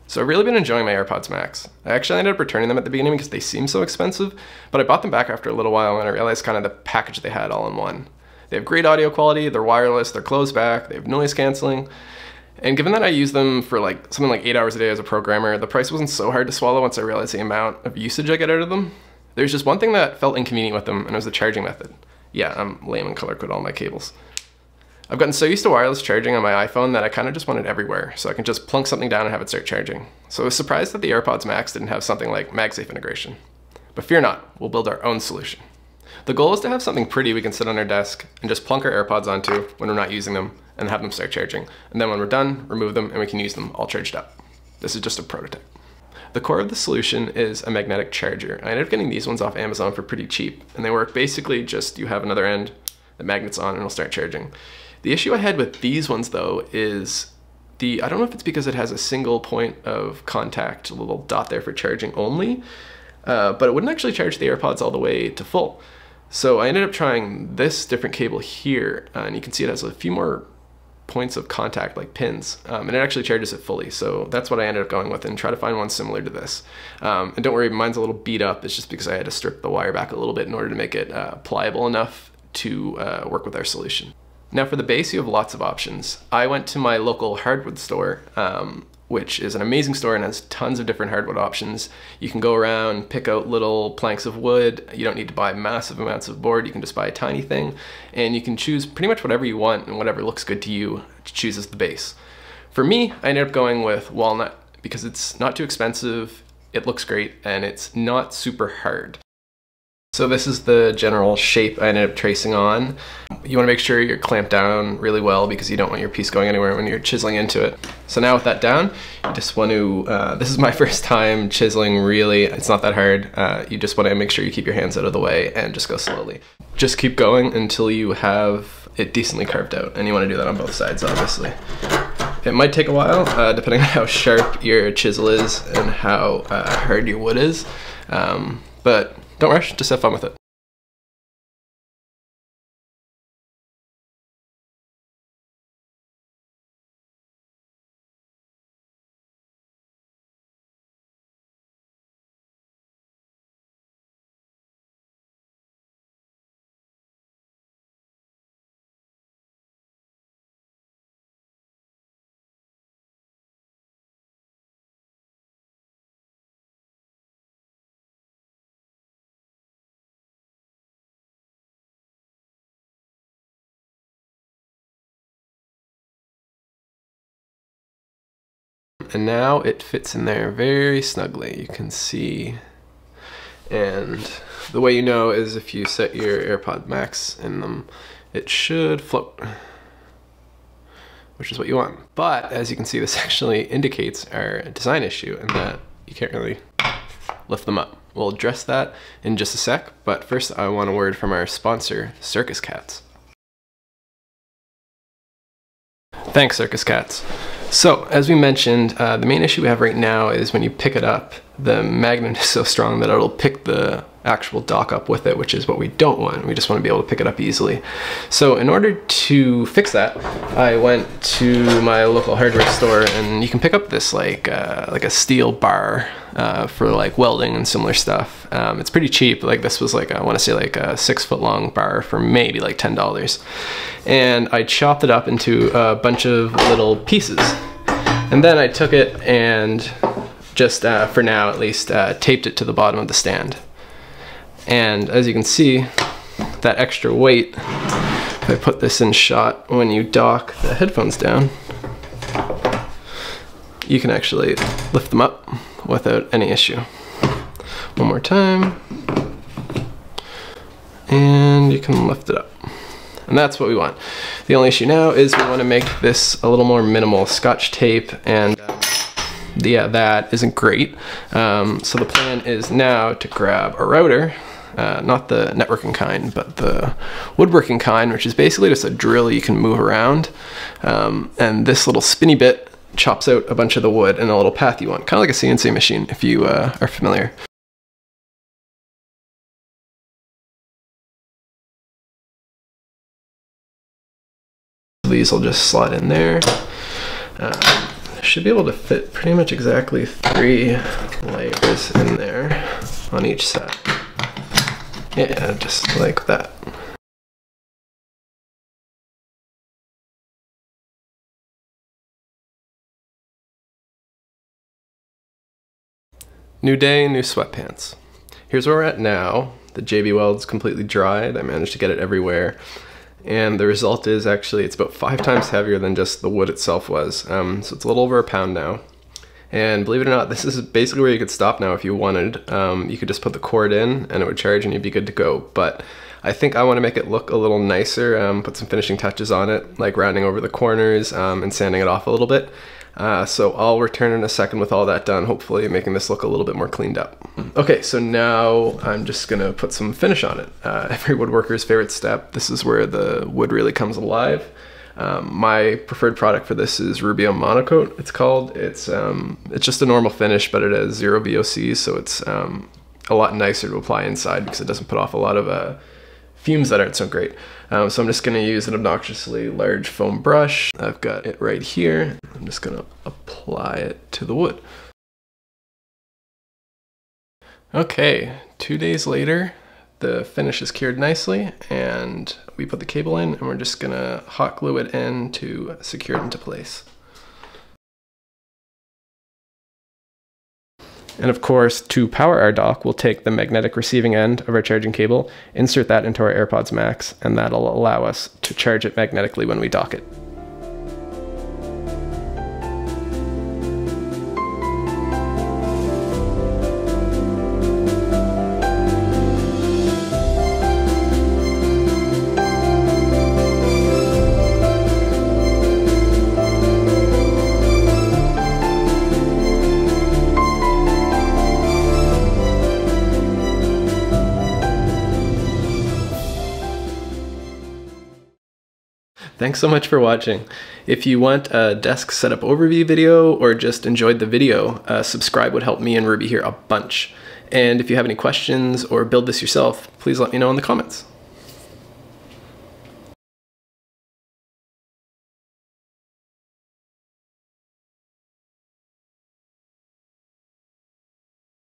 So I've really been enjoying my AirPods Max. I actually ended up returning them at the beginning because they seemed so expensive, but I bought them back after a little while and I realized kind of the package they had all in one. They have great audio quality, they're wireless, they're closed back, they have noise canceling, and given that I use them for like something like 8 hours a day as a programmer, the price wasn't so hard to swallow once I realized the amount of usage I get out of them. There's just one thing that felt inconvenient with them, and it was the charging method. Yeah, I'm lame and color code all my cables. I've gotten so used to wireless charging on my iPhone that I kind of just want it everywhere, so I can just plunk something down and have it start charging. So I was surprised that the AirPods Max didn't have something like MagSafe integration. But fear not, we'll build our own solution. The goal is to have something pretty we can sit on our desk and just plunk our AirPods onto when we're not using them and have them start charging. And then when we're done, remove them and we can use them all charged up. This is just a prototype. The core of the solution is a magnetic charger. I ended up getting these ones off Amazon for pretty cheap, and they work basically just you have another end, the magnet's on, and it'll start charging. The issue I had with these ones though is I don't know if it's because it has a single point of contact, a little dot there for charging only, but it wouldn't actually charge the AirPods all the way to full. So I ended up trying this different cable here, and you can see it has a few more points of contact, like pins, and it actually charges it fully. So that's what I ended up going with, and try to find one similar to this. And don't worry, mine's a little beat up. It's just because I had to strip the wire back a little bit in order to make it pliable enough to work with our solution. Now for the base, you have lots of options. I went to my local hardwood store, which is an amazing store and has tons of different hardwood options. You can go around, pick out little planks of wood. You don't need to buy massive amounts of board. You can just buy a tiny thing, and you can choose pretty much whatever you want and whatever looks good to you to choose as the base. For me, I ended up going with walnut because it's not too expensive, it looks great, and it's not super hard. So this is the general shape I ended up tracing on. You want to make sure you're clamped down really well because you don't want your piece going anywhere when you're chiseling into it. So now with that down, you just want to, this is my first time chiseling really, it's not that hard. You just want to make sure you keep your hands out of the way and just go slowly. Just keep going until you have it decently carved out, and you want to do that on both sides obviously. It might take a while, depending on how sharp your chisel is and how hard your wood is, but don't rush, just have fun with it. And now it fits in there very snugly, you can see. And the way you know is if you set your AirPod Max in them, it should float, which is what you want. But as you can see, this actually indicates our design issue in that you can't really lift them up. We'll address that in just a sec, but first I want a word from our sponsor, Circus Cats. Thanks, Circus Cats. So, as we mentioned, the main issue we have right now is when you pick it up, the magnet is so strong that it'll pick the actual dock up with it, which is what we don't want. We just want to be able to pick it up easily. So in order to fix that, I went to my local hardware store, and you can pick up this like a steel bar for like welding and similar stuff. It's pretty cheap. Like this was like, I want to say like a 6-foot long bar for maybe like $10. And I chopped it up into a bunch of little pieces. And then I took it and just, for now at least, taped it to the bottom of the stand. And as you can see, that extra weight, if I put this in shot, when you dock the headphones down, you can actually lift them up without any issue. One more time, and you can lift it up. And that's what we want. The only issue now is we want to make this a little more minimal. Scotch tape and yeah, that isn't great. So the plan is now to grab a router, not the networking kind, but the woodworking kind, which is basically just a drill you can move around. And this little spinny bit chops out a bunch of the wood in a little path you want, kind of like a CNC machine if you are familiar. These will just slide in there. should be able to fit pretty much exactly 3 layers in there on each side. Yeah, just like that. New day, new sweatpants. Here's where we're at now. The JB Weld's completely dried. I managed to get it everywhere. And the result is actually it's about 5 times heavier than just the wood itself was. So it's a little over a pound now. And believe it or not, this is basically where you could stop now if you wanted. You could just put the cord in and it would charge and you'd be good to go. But I think I want to make it look a little nicer, put some finishing touches on it, like rounding over the corners and sanding it off a little bit. So I'll return in a second with all that done, hopefully making this look a little bit more cleaned up. Okay, so now I'm just gonna put some finish on it. Every woodworker's favorite step. This is where the wood really comes alive. My preferred product for this is Rubio Monocoat, it's called. It's just a normal finish, but it has 0 VOC, so it's a lot nicer to apply inside because it doesn't put off a lot of fumes that aren't so great. So I'm just gonna use an obnoxiously large foam brush. I've got it right here. I'm just gonna apply it to the wood. Okay, 2 days later, the finish is cured nicely and we put the cable in and we're just gonna hot glue it in to secure it into place. And of course, to power our dock, we'll take the magnetic receiving end of our charging cable, insert that into our AirPods Max, and that'll allow us to charge it magnetically when we dock it. Thanks so much for watching. If you want a desk setup overview video or just enjoyed the video, subscribe would help me and Ruby here a bunch. And if you have any questions or build this yourself, please let me know in the comments.